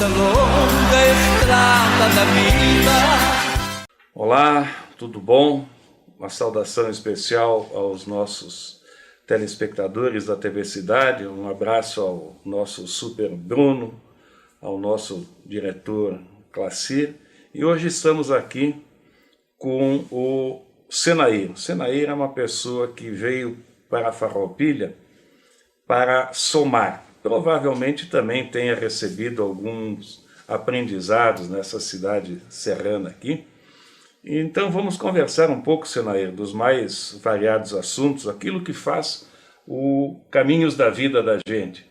nesta longa estrada da vida. Olá, tudo bom? Uma saudação especial aos nossos telespectadores da TV Cidade, um abraço ao nosso Super Bruno, ao nosso diretor Classir, e hoje estamos aqui com o Senair. O Senair é uma pessoa que veio para a Farroupilha para somar. Provavelmente também tenha recebido alguns aprendizados nessa cidade serrana aqui. Então vamos conversar um pouco, Senair, dos mais variados assuntos, aquilo que faz o Caminhos da Vida da gente.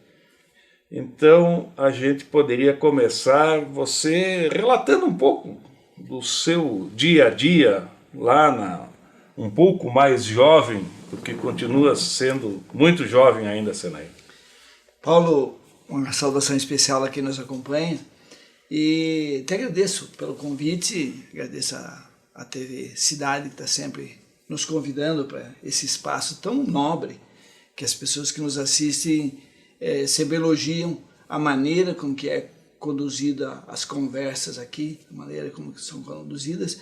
Então a gente poderia começar você relatando um pouco do seu dia a dia lá um pouco mais jovem, porque continua sendo muito jovem ainda, Senair. Paulo, uma saudação especial a quem nos acompanha e te agradeço pelo convite, agradeço a TV Cidade que está sempre nos convidando para esse espaço tão nobre, que as pessoas que nos assistem sempre elogiam a maneira com que é conduzida as conversas aqui, a maneira como são conduzidas,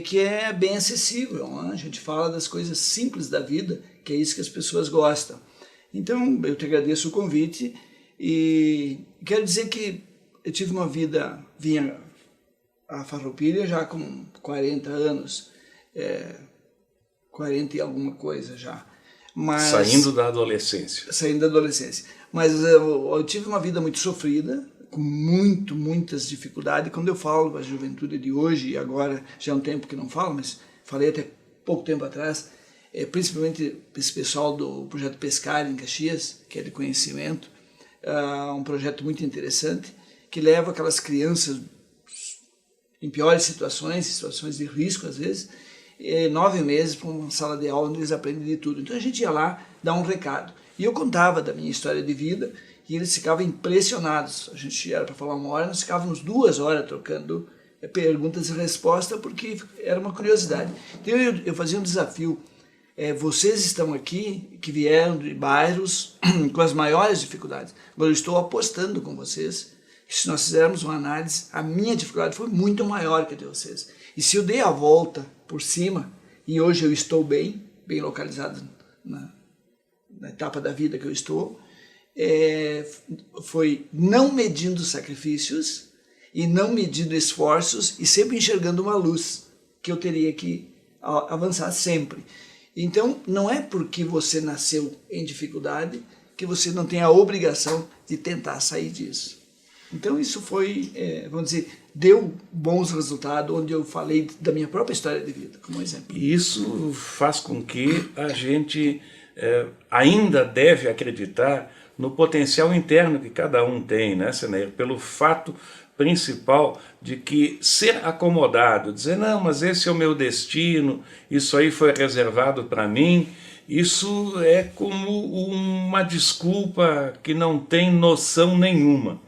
que é bem acessível, né? A gente fala das coisas simples da vida, que é isso que as pessoas gostam. Então, eu te agradeço o convite e quero dizer que eu tive uma vida, vinha a Farroupilha já com 40 anos, 40 e alguma coisa já. Mas, saindo da adolescência. Saindo da adolescência. Mas eu tive uma vida muito sofrida, com muitas dificuldades. Quando eu falo da juventude de hoje, e agora já é um tempo que não falo, mas falei até pouco tempo atrás, principalmente esse pessoal do projeto Pescar em Caxias, que é de conhecimento, um projeto muito interessante, que leva aquelas crianças em piores situações de risco às vezes, 9 meses para uma sala de aula onde eles aprendem de tudo. Então a gente ia lá dar um recado. E eu contava da minha história de vida e eles ficavam impressionados. A gente era para falar 1 hora, nós ficávamos 2 horas trocando perguntas e respostas porque era uma curiosidade. Então eu fazia um desafio. Vocês estão aqui, que vieram de bairros com as maiores dificuldades. Agora eu estou apostando com vocês que se nós fizermos uma análise, a minha dificuldade foi muito maior que a de vocês. E se eu dei a volta por cima, e hoje eu estou bem localizado na etapa da vida que eu estou, foi não medindo sacrifícios e não medindo esforços e sempre enxergando uma luz que eu teria que avançar sempre. Então, não é porque você nasceu em dificuldade que você não tem a obrigação de tentar sair disso. Então, isso foi, vamos dizer, deu bons resultados, onde eu falei da minha própria história de vida, como exemplo. E isso faz com que a gente ainda deve acreditar no potencial interno que cada um tem, né, Senair? Pelo fato principal de que ser acomodado, dizer, não, mas esse é o meu destino, isso aí foi reservado para mim, isso é como uma desculpa que não tem noção nenhuma.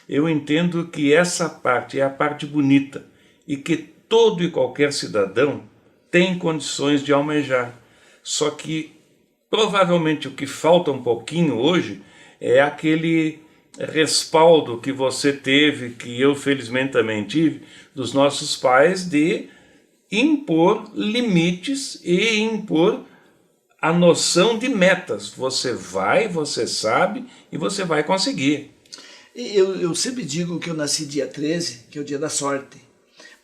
Eu entendo que essa parte é a parte bonita e que todo e qualquer cidadão tem condições de almejar. Só que provavelmente o que falta um pouquinho hoje é aquele respaldo que você teve, que eu felizmente também tive, dos nossos pais, de impor limites e impor a noção de metas. Você vai, você sabe e você vai conseguir. Eu sempre digo que eu nasci dia 13, que é o dia da sorte,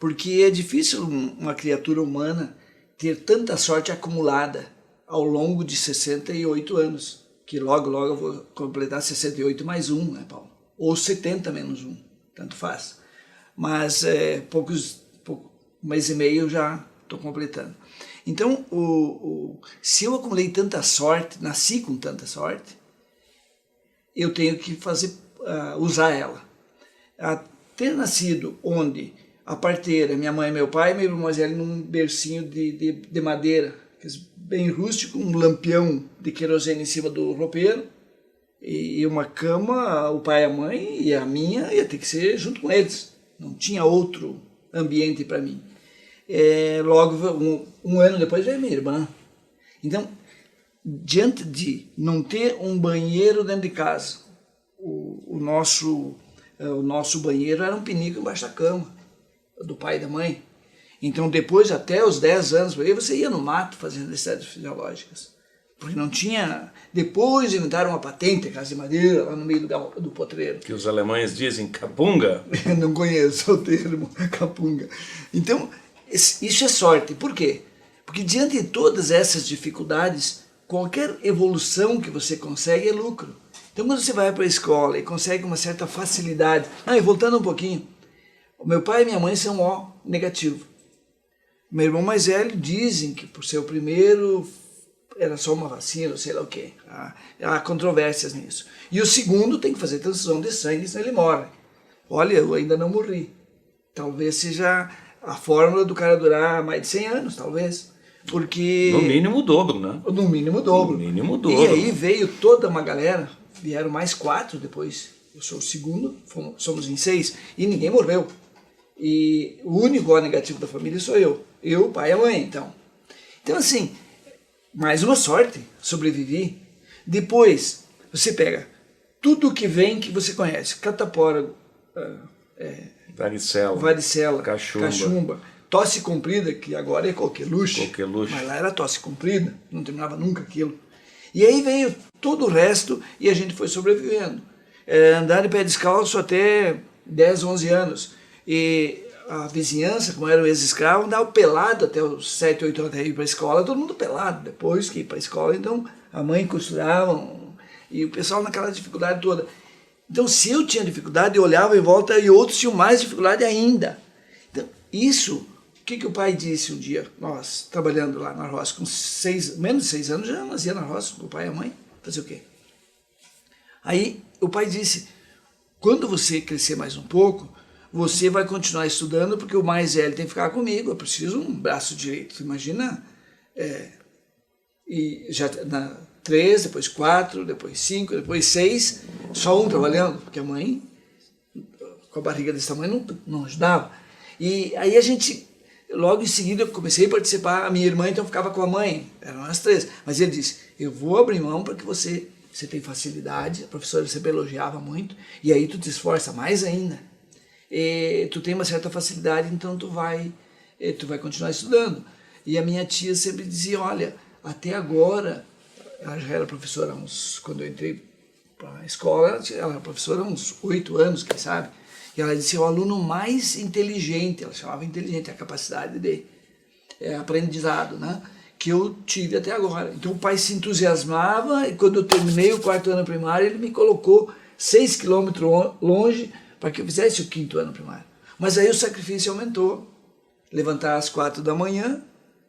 porque é difícil uma criatura humana ter tanta sorte acumulada ao longo de 68 anos, que logo eu vou completar 68 mais 1, né, Paulo? Ou 70 menos 1, tanto faz. Mas pouco mês e meio eu já estou completando. Então, se eu acumulei tanta sorte, nasci com tanta sorte, eu tenho que usar ela. Ter nascido onde a parteira, minha mãe e meu pai, meu irmão mais velho num bercinho de madeira, bem rústico, um lampião de querosene em cima do roupeiro e uma cama, o pai e a mãe, e a minha ia ter que ser junto com eles. Não tinha outro ambiente para mim. Logo, um ano depois, veio minha irmã. Então, diante de não ter um banheiro dentro de casa, o nosso o nosso banheiro era um pinico embaixo da cama, do pai e da mãe. Então depois, até os 10 anos, você ia no mato fazer necessidades fisiológicas. Porque não tinha... Depois inventaram uma patente, casa de madeira, lá no meio do potreiro. Que os alemães dizem capunga. Eu não conheço o termo, capunga. Então, isso é sorte. Por quê? Porque diante de todas essas dificuldades, qualquer evolução que você consegue é lucro. Então, quando você vai para a escola e consegue uma certa facilidade... E voltando um pouquinho, o meu pai e minha mãe são O negativo. Meu irmão mais velho dizem que por ser o primeiro era só uma vacina, sei lá o quê. Há controvérsias nisso. E o segundo tem que fazer transfusão de sangue, senão ele morre. Olha, eu ainda não morri. Talvez seja a fórmula do cara durar mais de 100 anos, talvez. Porque... No mínimo o dobro, né? No mínimo o dobro. No mínimo o dobro. E aí veio toda uma galera, vieram mais 4 depois. Eu sou o segundo, somos em 6, e ninguém morreu. E o único O negativo da família sou eu. Eu, o pai e a mãe, então. Então, assim, mais uma sorte, sobrevivi. Depois, você pega tudo que vem que você conhece. Catapora, varicela, cachumba, tosse comprida, que agora é coqueluche. Mas lá era tosse comprida, não terminava nunca aquilo. E aí veio todo o resto e a gente foi sobrevivendo. Andar de pé descalço até 10, 11 anos. E a vizinhança, como era o ex-escravo, andava pelado até os 7, 8 anos até ir para a escola, todo mundo pelado depois que ia para a escola. Então a mãe costurava e o pessoal naquela dificuldade toda. Então se eu tinha dificuldade, eu olhava em volta e outros tinham mais dificuldade ainda. Então isso, o que o pai disse um dia, nós trabalhando lá na roça, com menos de 6 anos já nascia na roça, com o pai e a mãe, fazer o quê? Aí o pai disse, quando você crescer mais um pouco, você vai continuar estudando porque o mais velho tem que ficar comigo, eu preciso um braço direito, imagina, e já 3, depois 4, depois 5, depois 6, só um trabalhando, porque a mãe, com a barriga desse tamanho, não ajudava. E aí a gente, logo em seguida, eu comecei a participar, a minha irmã então ficava com a mãe, eram as 3, mas ele disse, eu vou abrir mão para que você tem facilidade, a professora sempre elogiava muito, e aí tu te esforça mais ainda. E tu tem uma certa facilidade, então tu vai continuar estudando. E a minha tia sempre dizia, olha, até agora, ela já era professora, quando eu entrei para a escola, ela era professora há uns 8 anos, quem sabe, e ela disse, o aluno mais inteligente, ela chamava inteligente, a capacidade de aprendizado, né, que eu tive até agora. Então o pai se entusiasmava, e quando eu terminei o 4º ano primário, ele me colocou 6 quilômetros longe, para que eu fizesse o 5º ano primário. Mas aí o sacrifício aumentou. Levantar às 4 da manhã,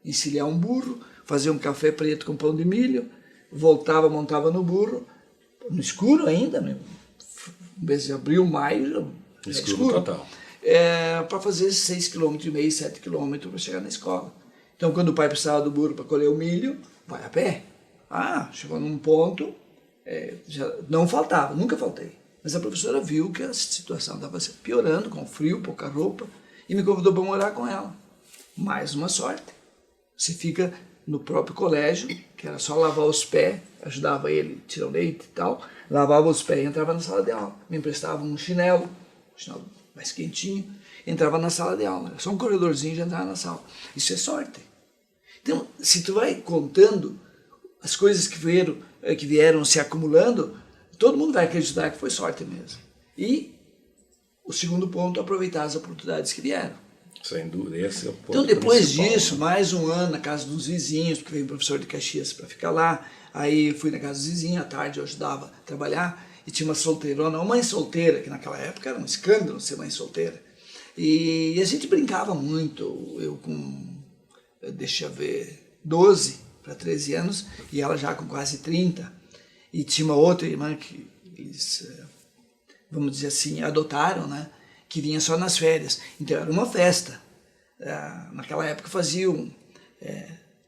encilhar um burro, fazer um café preto com pão de milho, voltava, montava no burro, no escuro ainda, né? Mês de abril, maio, escuro total. Para fazer 6,5 km, 7 km para chegar na escola. Então, quando o pai precisava do burro para colher o milho, vai a pé. Chegou num ponto, já não faltava, nunca faltei. Mas a professora viu que a situação estava piorando, com frio, pouca roupa, e me convidou para morar com ela. Mais uma sorte. Você fica no próprio colégio, que era só lavar os pés, ajudava ele, tirar o leite e tal, lavava os pés e entrava na sala de aula. Me emprestava um chinelo mais quentinho, entrava na sala de aula. Era só um corredorzinho e já entrava na sala. Isso é sorte. Então, se tu vai contando as coisas que vieram se acumulando, todo mundo vai acreditar que foi sorte mesmo. E o segundo ponto, aproveitar as oportunidades que vieram. Sem dúvida, esse é o ponto Então depois principal, disso, né? Mais um ano na casa dos vizinhos, porque veio um professor de Caxias para ficar lá, aí fui na casa dos vizinhos, à tarde eu ajudava a trabalhar, e tinha uma solteirona, uma mãe solteira, que naquela época era um escândalo ser mãe solteira. E a gente brincava muito, eu com, deixa eu ver, 12 para 13 anos, e ela já com quase 30. E tinha uma outra irmã que eles, vamos dizer assim, adotaram, né? Que vinha só nas férias. Então era uma festa. Naquela época faziam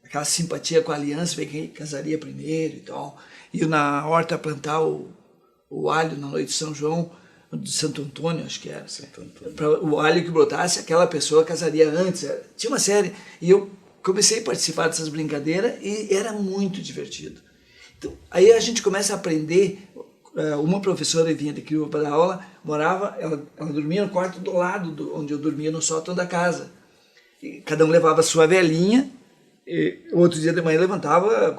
aquela simpatia com a aliança, ver quem casaria primeiro e tal. Iam na horta plantar o alho na noite de São João, de Santo Antônio, acho que era. Para o alho que brotasse, aquela pessoa casaria antes. Tinha uma série. E eu comecei a participar dessas brincadeiras e era muito divertido. Então, aí a gente começa a aprender uma professora vinha de Criciúma para dar aula, ela dormia no quarto do lado onde eu dormia, no sótão da casa. E cada um levava a sua velhinha, e outro dia de manhã levantava,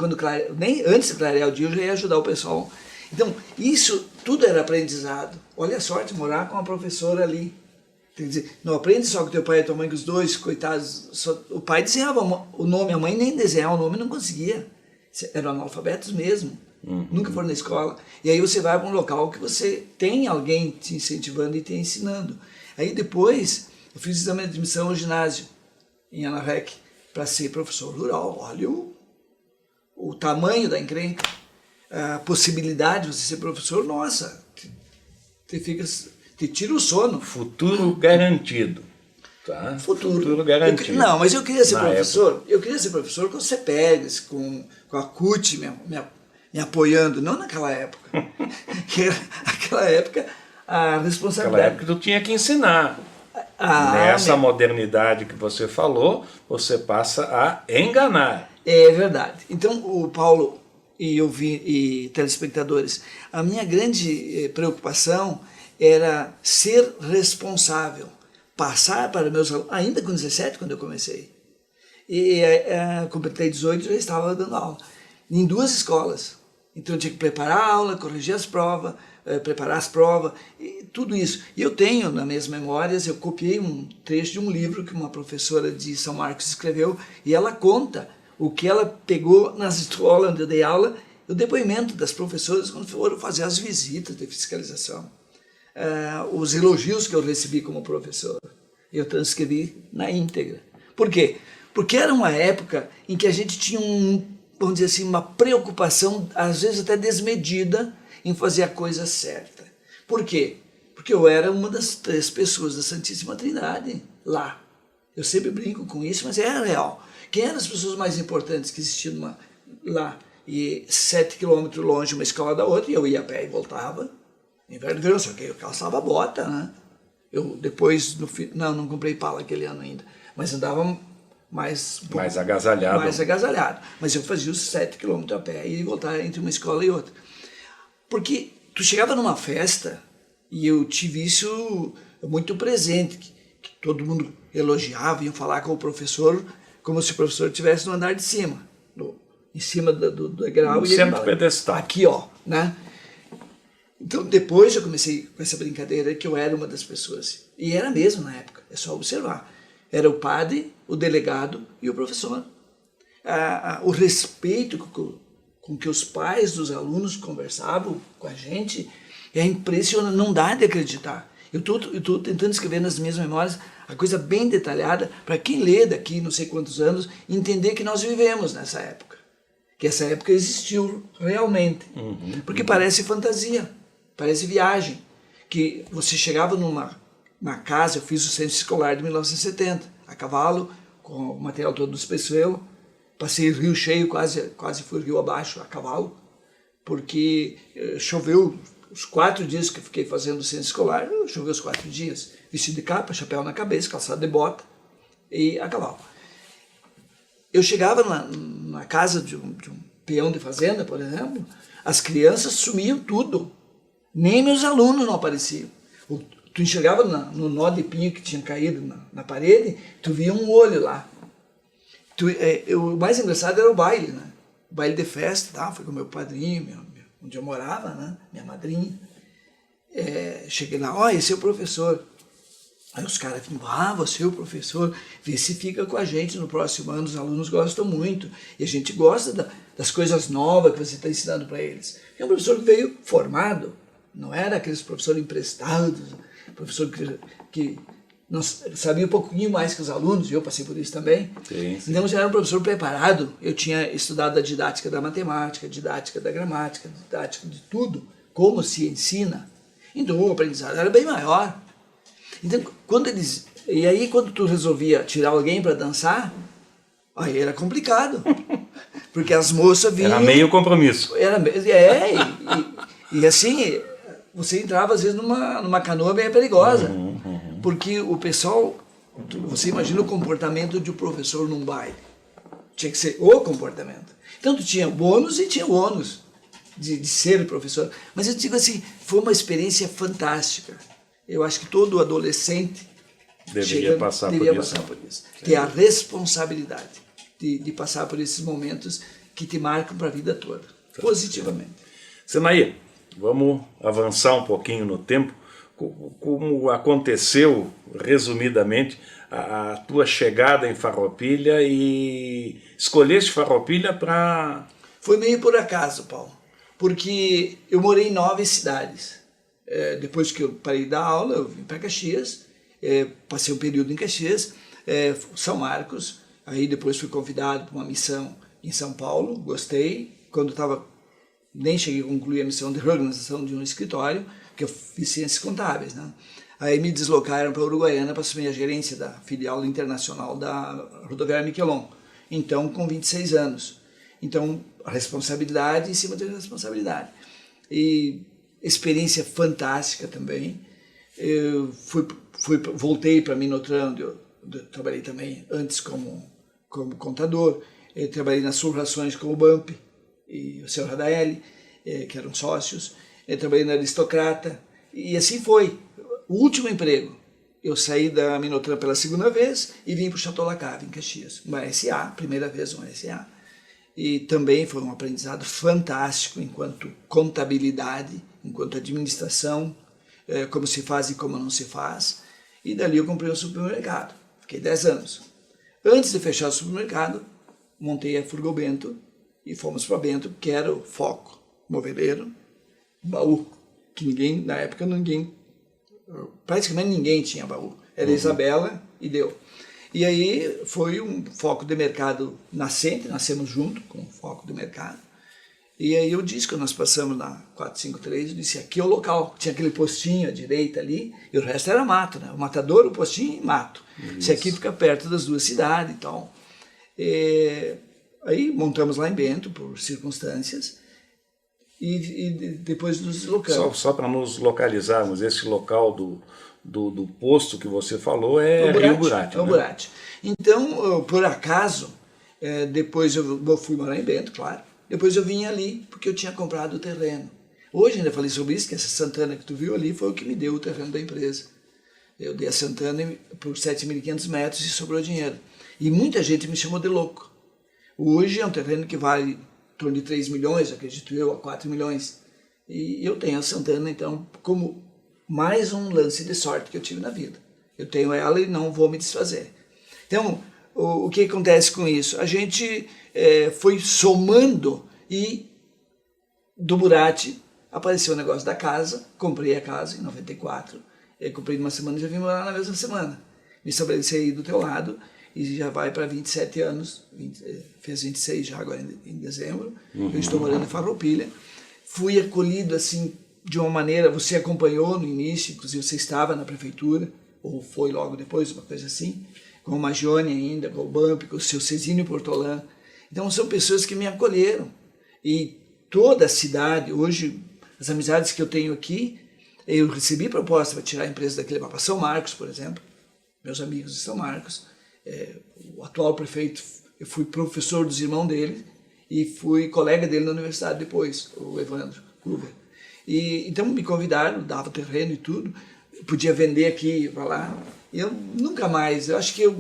nem antes de clarear o dia eu já ia ajudar o pessoal. Então, isso tudo era aprendizado. Olha a sorte, morar com uma professora ali. Quer dizer, não aprende só com teu pai e tua mãe, que os dois, coitados, o pai desenhava o nome, a mãe nem desenhar o nome, não conseguia. Eram analfabetos mesmo, nunca foram na escola. E aí você vai para um local que você tem alguém te incentivando e te ensinando. Aí depois, eu fiz o exame de admissão ao ginásio, em Anarrec, para ser professor rural. Olha o tamanho da encrenca, a possibilidade de você ser professor, nossa, te tira o sono. Futuro garantido. Tá? Futuro garantido. Não, mas eu queria ser Na professor. época. Eu queria ser professor com o CEPERS, com a CUT me apoiando, não naquela época. Naquela época, a responsabilidade... Naquela época tu tinha que ensinar. Nessa modernidade que você falou, você passa a enganar. É verdade. Então, o Paulo e telespectadores, a minha grande preocupação era ser responsável, passar para meus alunos, ainda com 17, quando eu comecei. E completei 18 e já estava dando aula, em 2 escolas. Então eu tinha que preparar a aula, corrigir as provas, preparar as provas, e tudo isso. E eu tenho nas minhas memórias, eu copiei um trecho de um livro que uma professora de São Marcos escreveu, e ela conta o que ela pegou nas escolas onde eu dei aula, o depoimento das professoras quando foram fazer as visitas de fiscalização. Os elogios que eu recebi como professor, eu transcrevi na íntegra. Por quê? Porque era uma época em que a gente tinha vamos dizer assim, uma preocupação, às vezes até desmedida, em fazer a coisa certa. Por quê? Porque eu era uma das 3 pessoas da Santíssima Trindade lá. Eu sempre brinco com isso, mas é real. Quem eram as pessoas mais importantes que existiam lá? E 7 quilômetros longe uma escola da outra, e eu ia a pé e voltava. Inverno e verão, só que eu calçava bota, né? Eu depois, não comprei pala aquele ano ainda, mas andava mais agasalhado. Mais agasalhado. Mas eu fazia os 7 quilômetros a pé e voltava entre uma escola e outra. Porque tu chegava numa festa, e eu tive isso muito presente, que todo mundo elogiava, iam falar com o professor, como se o professor estivesse no andar de cima, em cima do degrau. Sempre pedestal. Aqui, ó, né? Então, depois eu comecei com essa brincadeira que eu era uma das pessoas. E era mesmo na época, é só observar. Era o padre, o delegado e o professor. O respeito com que os pais dos alunos conversavam com a gente é impressionante, não dá de acreditar. Eu estou tentando escrever nas minhas memórias a coisa bem detalhada para quem lê daqui não sei quantos anos entender que nós vivemos nessa época. Que essa época existiu realmente. Porque parece fantasia. Parece viagem, que você chegava numa casa, eu fiz o centro escolar de 1970, a cavalo, com o material todo do Espeçuelo, passei rio cheio, quase fui rio abaixo, a cavalo, porque choveu os 4 dias que eu fiquei fazendo o centro escolar, choveu os 4 dias, vestido de capa, chapéu na cabeça, calçado de bota e a cavalo. Eu chegava na casa de um peão de fazenda, por exemplo, as crianças sumiam tudo. Nem meus alunos não apareciam. Tu enxergava no nó de pinho que tinha caído na parede, tu via um olho lá. O mais engraçado era o baile, né? O baile de festa, tá? Foi com meu padrinho, onde eu morava, né? Minha madrinha. Cheguei lá, esse é o professor. Aí os caras falaram, você é o professor, vê se fica com a gente no próximo ano, os alunos gostam muito. E a gente gosta das coisas novas que você está ensinando para eles. É um professor que veio formado. Não era aqueles professores emprestados, professor que não sabia um pouquinho mais que os alunos, e eu passei por isso também. Sim. Então já era um professor preparado. Eu tinha estudado a didática da matemática, a didática da gramática, a didática de tudo, como se ensina. Então o aprendizado era bem maior. Então, e aí quando tu resolvia tirar alguém para dançar, aí era complicado. Porque as moças vinham... Era meio compromisso. E assim, você entrava às vezes numa canoa bem perigosa, porque o pessoal, você imagina o comportamento de um professor num baile, tinha que ser o comportamento. Então tu tinha bônus e tinha ônus. de ser professor. Mas eu digo assim, foi uma experiência fantástica. Eu acho que todo adolescente Deveria passar por isso. Ter a responsabilidade de passar por esses momentos que te marcam para a vida toda, positivamente. Senair, vamos avançar um pouquinho no tempo. Como aconteceu, resumidamente, a tua chegada em Farroupilha, e escolheste Farroupilha para... Foi meio por acaso, Paulo, porque eu morei em 9 cidades. Depois que eu parei da aula, eu vim para Caxias, passei um período em Caxias, São Marcos, aí depois fui convidado para uma missão em São Paulo, gostei. Quando nem cheguei a concluir a missão de reorganização de um escritório, que eu fiz ciências contábeis, né? Aí me deslocaram para Uruguaiana para assumir a gerência da filial internacional da rodoviária Miquelon. Então, com 26 anos. Então, a responsabilidade em cima da responsabilidade. E experiência fantástica também. Eu voltei para Minotran, onde eu trabalhei também antes como contador. Eu trabalhei nas Sul Rações com o Bump e o seu Radaeli, que eram sócios. Eu trabalhei na Aristocrata, e assim foi. O último emprego, eu saí da Minotran pela segunda vez e vim para o Chateau Lacave, em Caxias. Uma SA, primeira vez uma SA. E também foi um aprendizado fantástico enquanto contabilidade, enquanto administração, como se faz e como não se faz. E dali eu comprei um supermercado, fiquei 10 anos. Antes de fechar o supermercado, montei a Furgão Bento e fomos para Bento, que era o foco, moveleiro, baú, que na época praticamente ninguém tinha baú. Era Isabela e deu. E aí foi um foco de mercado nascente, nascemos junto com o foco de mercado. E aí eu disse, quando nós passamos na 453, eu disse, aqui é o local. Tinha aquele postinho à direita ali, e o resto era mato, né? O matador, o postinho e mato. Isso aqui fica perto das duas cidades e tal. Aí montamos lá em Bento, por circunstâncias, e depois nos deslocamos. Só para nos localizarmos, esse local do posto que você falou é Rio Burati. É o Burati. Então, por acaso, depois eu fui morar em Bento, claro. Depois eu vim ali, porque eu tinha comprado o terreno. Hoje ainda falei sobre isso, que essa Santana que tu viu ali foi o que me deu o terreno da empresa. Eu dei a Santana por 7.500 metros e sobrou dinheiro. E muita gente me chamou de louco. Hoje é um terreno que vale em torno de 3 milhões, acredito eu, a 4 milhões. E eu tenho a Santana, então, como mais um lance de sorte que eu tive na vida. Eu tenho ela e não vou me desfazer. Então, o que acontece com isso? A gente foi somando e do Burati apareceu o negócio da casa, comprei a casa em 94, comprei numa semana e já vim morar na mesma semana. Me estabeleci aí do teu lado e já vai para 27 anos, fez 26 já agora em dezembro. Eu estou morando em Farroupilha. Fui acolhido assim de uma maneira, você acompanhou no início, inclusive você estava na prefeitura, ou foi logo depois, uma coisa assim, com o Magione ainda, com o Bump, com o seu Cezinho Portolã. Então são pessoas que me acolheram. E toda a cidade, hoje, as amizades que eu tenho aqui, eu recebi proposta para tirar a empresa daquele para São Marcos, por exemplo, meus amigos de São Marcos. O atual prefeito, eu fui professor dos irmãos dele e fui colega dele na universidade depois, o Evandro Kluber. E então me convidaram, dava terreno e tudo, podia vender aqui para lá. E eu nunca mais, eu acho que eu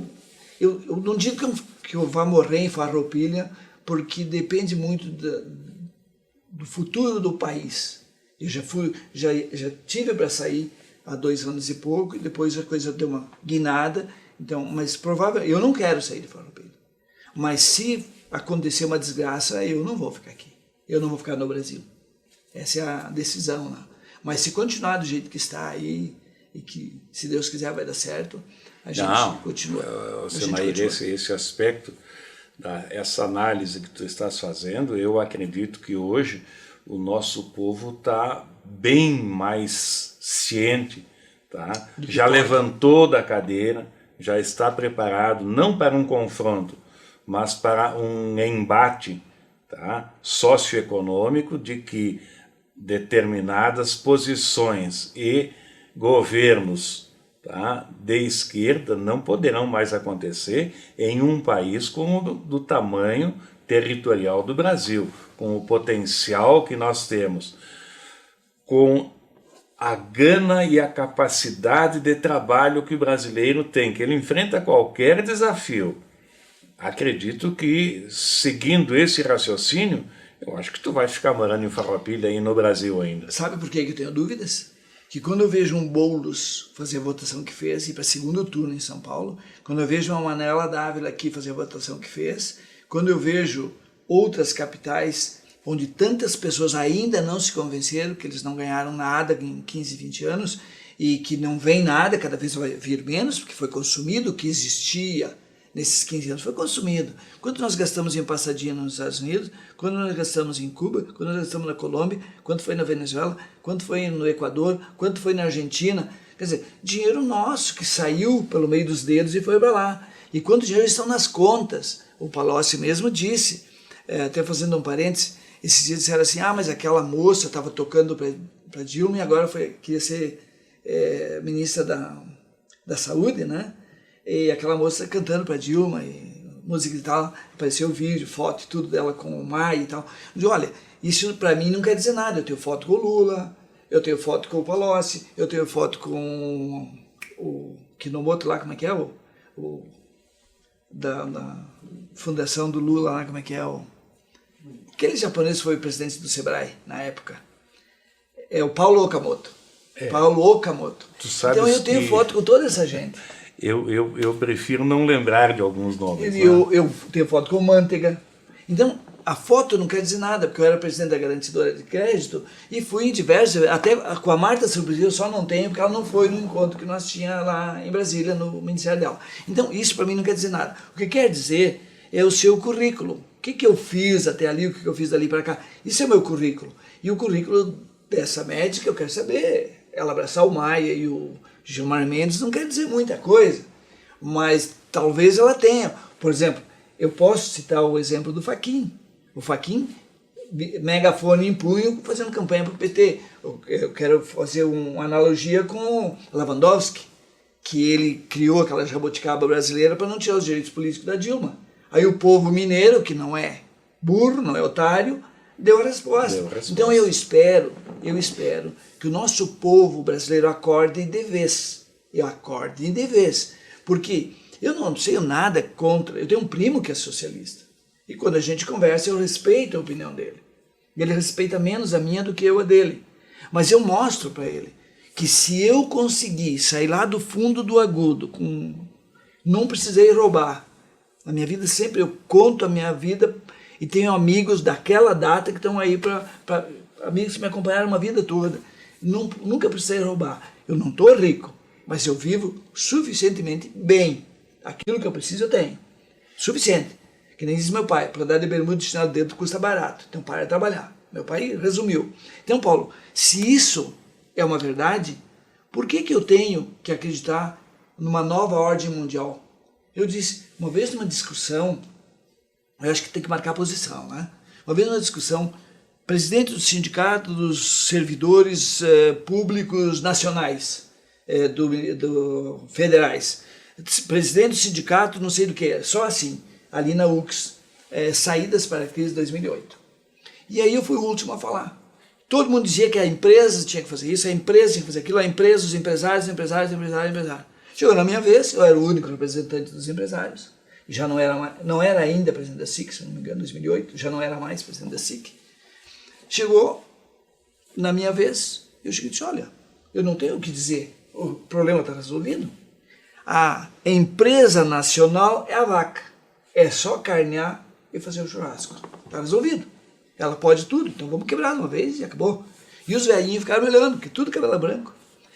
não digo que eu vá morrer em Farroupilha, porque depende muito do futuro do país. Eu já tive para sair há 2 anos e pouco, e depois a coisa deu uma guinada. Então, mas provavelmente, eu não quero sair de Farroupilha. Mas se acontecer uma desgraça, eu não vou ficar aqui. Eu não vou ficar no Brasil. Essa é a decisão, né? Mas se continuar do jeito que está aí, e que, se Deus quiser, vai dar certo, a gente continua. Esse aspecto, essa análise que tu estás fazendo, eu acredito que hoje o nosso povo está bem mais ciente, tá? Já levantou da cadeira, já está preparado, não para um confronto, mas para um embate, tá? Socioeconômico, de que determinadas posições e governos tá, de esquerda não poderão mais acontecer em um país como do tamanho territorial do Brasil, com o potencial que nós temos, com a gana e a capacidade de trabalho que o brasileiro tem, que ele enfrenta qualquer desafio. Acredito que, seguindo esse raciocínio, eu acho que tu vai ficar morando em Farroupilha aí no Brasil ainda. Sabe por que eu tenho dúvidas? Que quando eu vejo um Boulos fazer a votação que fez, ir para segundo turno em São Paulo, quando eu vejo uma Manela Dávila aqui fazer a votação que fez, quando eu vejo outras capitais onde tantas pessoas ainda não se convenceram que eles não ganharam nada em 15, 20 anos e que não vem nada, cada vez vai vir menos, porque foi consumido o que existia nesses 15 anos, foi consumido. Quanto nós gastamos em passadinha nos Estados Unidos, quanto nós gastamos em Cuba, quanto nós gastamos na Colômbia, quanto foi na Venezuela, quanto foi no Equador, quanto foi na Argentina. Quer dizer, dinheiro nosso que saiu pelo meio dos dedos e foi para lá. E quanto dinheiro estão nas contas? O Palocci mesmo disse, até fazendo um parênteses, esses dias disseram assim, mas aquela moça estava tocando para Dilma e agora queria ser ministra da Saúde, né? E aquela moça cantando para Dilma, e música e tal, apareceu o vídeo, foto e tudo dela com o Maia e tal. Eu digo, olha, isso para mim não quer dizer nada, eu tenho foto com o Lula, eu tenho foto com o Palocci, eu tenho foto com o Kinomoto lá, como é que é? Da fundação do Lula lá, como é que é? Aquele japonês foi o presidente do Sebrae na época. É o Paulo Okamoto. Paulo Okamoto. Então eu tenho foto com toda essa gente. Eu prefiro não lembrar de alguns nomes. Eu tenho foto com o Manteiga. Então, a foto não quer dizer nada, porque eu era presidente da garantidora de crédito e fui em diversos, até com a Marta Suplicy eu só não tenho, porque ela não foi no encontro que nós tínhamos lá em Brasília, no ministério dela. Então, isso para mim não quer dizer nada. O que quer dizer é o seu currículo. O que eu fiz até ali, o que eu fiz dali para cá. Isso é o meu currículo. E o currículo dessa médica, eu quero saber, ela abraçar o Maia e o Gilmar Mendes não quer dizer muita coisa, mas talvez ela tenha. Por exemplo, eu posso citar o exemplo do Fachin. O Fachin, megafone em punho, fazendo campanha para o PT. Eu quero fazer uma analogia com Lewandowski, que ele criou aquela jabuticaba brasileira para não tirar os direitos políticos da Dilma. Aí o povo mineiro, que não é burro, não é otário, deu a resposta. Então eu espero que o nosso povo brasileiro acorde de vez. Porque eu não sei nada contra. Eu tenho um primo que é socialista. E quando a gente conversa, eu respeito a opinião dele. Ele respeita menos a minha do que eu a dele. Mas eu mostro para ele que se eu conseguir sair lá do fundo do agudo, não precisei roubar. Na minha vida sempre eu conto a minha vida e tenho amigos daquela data que estão aí amigos que me acompanharam uma vida toda. Nunca precisei roubar. Eu não estou rico, mas eu vivo suficientemente bem. Aquilo que eu preciso eu tenho. Suficiente. Que nem diz meu pai, para dar de bermuda e chinelo dentro custa barato. Então para trabalhar. Meu pai resumiu. Então, Paulo, se isso é uma verdade, por que eu tenho que acreditar numa nova ordem mundial? Eu disse, uma vez numa discussão, eu acho que tem que marcar posição, né? Uma vez numa discussão, presidente do sindicato dos servidores públicos nacionais, federais, presidente do sindicato não sei do que, só assim, ali na UX, saídas para a crise de 2008. E aí eu fui o último a falar. Todo mundo dizia que a empresa tinha que fazer isso, a empresa tinha que fazer aquilo, a empresa, os empresários. Chegou na minha vez, eu era o único representante dos empresários, já não era ainda presidente da SIC, se não me engano, em 2008, já não era mais presidente da SIC. Chegou na minha vez, eu cheguei e disse, olha, eu não tenho o que dizer, o problema está resolvido. A empresa nacional é a vaca, é só carnear e fazer o churrasco, está resolvido. Ela pode tudo, então vamos quebrar de uma vez e acabou. E os velhinhos ficaram me olhando, porque tudo cabelo branco.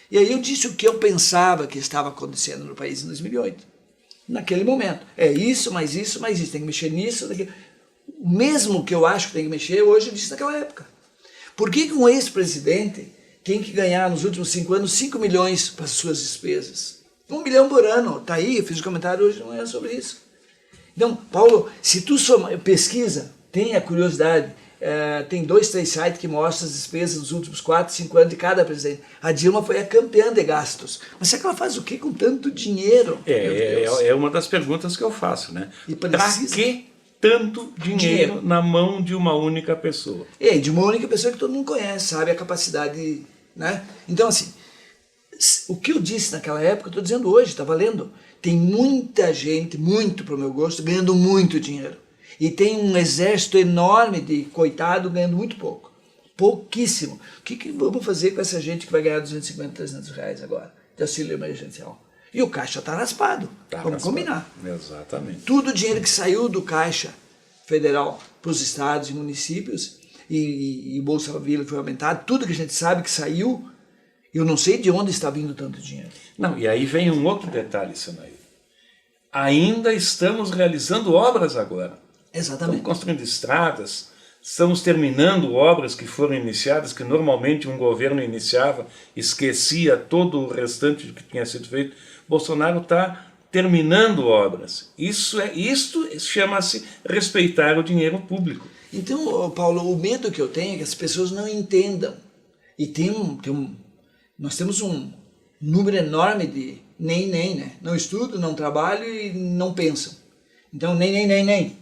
E aí eu disse o que eu pensava que estava acontecendo no país em 2008. Naquele momento. É isso, mais isso, mais isso. Tem que mexer nisso, daquilo. Mesmo que eu acho que tem que mexer, hoje eu disse naquela época. Por que um ex-presidente tem que ganhar nos últimos 5 anos 5 milhões para as suas despesas? 1 milhão por ano. Está aí, eu fiz um comentário hoje de manhã sobre isso. Então, Paulo, se tu pesquisa, tenha curiosidade, tem 2, 3 sites que mostram as despesas dos últimos 4, 5 anos de cada presidente. A Dilma foi a campeã de gastos. Mas será que ela faz o quê com tanto dinheiro? É uma das perguntas que eu faço, né? Para que tanto dinheiro na mão de uma única pessoa? De uma única pessoa que todo mundo conhece, sabe a capacidade, né? Então, assim, o que eu disse naquela época, eu estou dizendo hoje, está valendo. Tem muita gente, muito para o meu gosto, ganhando muito dinheiro. E tem um exército enorme de coitado ganhando muito pouco. Pouquíssimo. O que vamos fazer com essa gente que vai ganhar 250, 300 reais agora de auxílio emergencial? E o caixa está raspado. Vamos combinar. Exatamente. Tudo o dinheiro que saiu do caixa federal para os estados e municípios, e o Bolsa Família foi aumentado, tudo que a gente sabe que saiu, eu não sei de onde está vindo tanto dinheiro. Não, e aí vem um outro detalhe, Sanair. Ainda estamos realizando obras agora. Exatamente. Estamos construindo estradas, estamos terminando obras que foram iniciadas, que normalmente um governo iniciava, esquecia todo o restante que tinha sido feito. Bolsonaro está terminando obras. Isto chama-se respeitar o dinheiro público. Então, Paulo, o medo que eu tenho é que as pessoas não entendam. E nós temos um número enorme de nem, né? Não estudam, não trabalham e não pensam. Então, nem.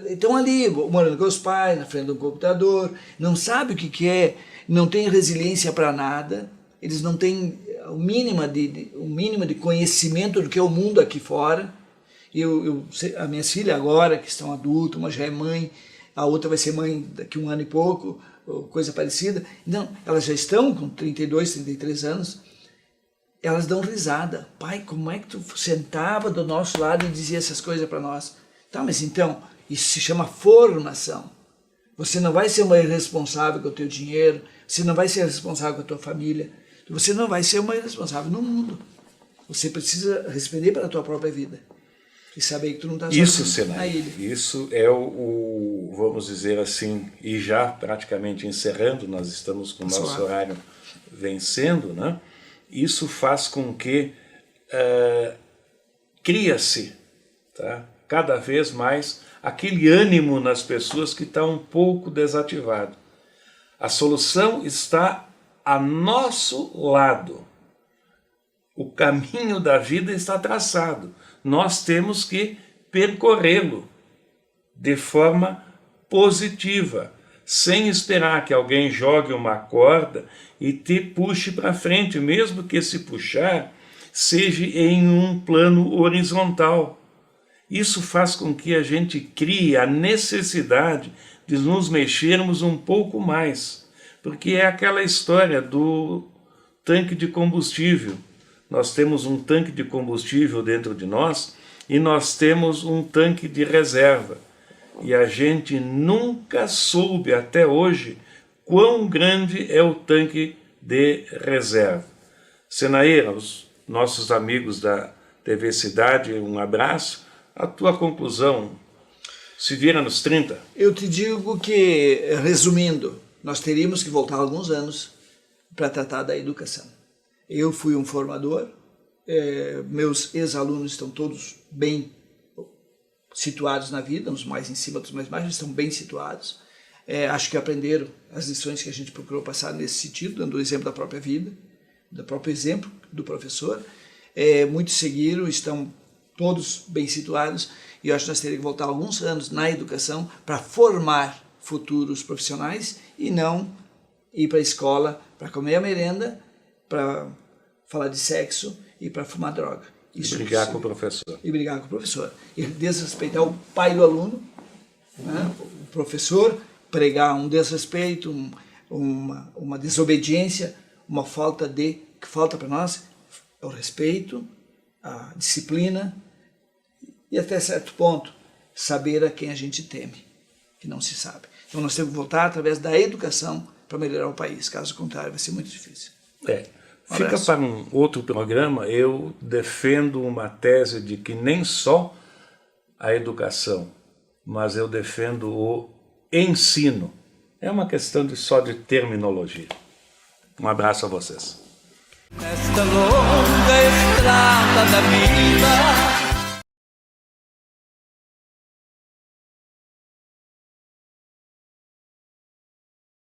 Estão ali, morando com os pais, na frente do computador, não sabem o que é, não tem resiliência para nada, eles não têm o mínimo de conhecimento do que é o mundo aqui fora. As minhas filhas agora, que estão adultas, uma já é mãe, a outra vai ser mãe daqui a 1 ano e pouco, coisa parecida. Então, elas já estão com 32, 33 anos, elas dão risada. Pai, como é que tu sentava do nosso lado e dizia essas coisas para nós? Tá, mas então, isso se chama formação. Você não vai ser uma irresponsável com o teu dinheiro, você não vai ser responsável com a tua família, você não vai ser uma irresponsável no mundo. Você precisa responder pela tua própria vida e saber que tu não está sozinho na ilha. Isso é vamos dizer assim, e já praticamente encerrando, nós estamos com o nosso horário vencendo, né? Isso faz com que cria-se, tá? Cada vez mais aquele ânimo nas pessoas que está um pouco desativado. A solução está a nosso lado. O caminho da vida está traçado. Nós temos que percorrê-lo de forma positiva, sem esperar que alguém jogue uma corda e te puxe para frente, mesmo que esse puxar seja em um plano horizontal. Isso faz com que a gente crie a necessidade de nos mexermos um pouco mais, porque é aquela história do tanque de combustível. Nós temos um tanque de combustível dentro de nós e nós temos um tanque de reserva. E a gente nunca soube até hoje quão grande é o tanque de reserva. Senaíra, os nossos amigos da TV Cidade, um abraço. A tua conclusão se vira nos 30? Eu te digo que, resumindo, nós teríamos que voltar alguns anos para tratar da educação. Eu fui um formador, meus ex-alunos estão todos bem situados na vida, uns mais em cima, outros mais baixos, estão bem situados. Acho que aprenderam as lições que a gente procurou passar nesse sentido, dando o exemplo da própria vida, do próprio exemplo do professor. Muitos seguiram, estão todos bem situados, e eu acho que nós teríamos que voltar alguns anos na educação para formar futuros profissionais e não ir para a escola para comer a merenda, para falar de sexo e para fumar droga. Isso, brigar com o professor. E brigar com o professor. E desrespeitar o pai do aluno, né? O professor, pregar um desrespeito, uma desobediência, uma falta que falta para nós é o respeito, a disciplina e até certo ponto saber a quem a gente teme, que não se sabe. Então nós temos que voltar através da educação para melhorar o país, caso contrário vai ser muito difícil. Fica para um outro programa. Eu defendo uma tese de que nem só a educação, mas eu defendo o ensino. É uma questão só de terminologia. Um abraço a vocês. Nesta longa estrada da vida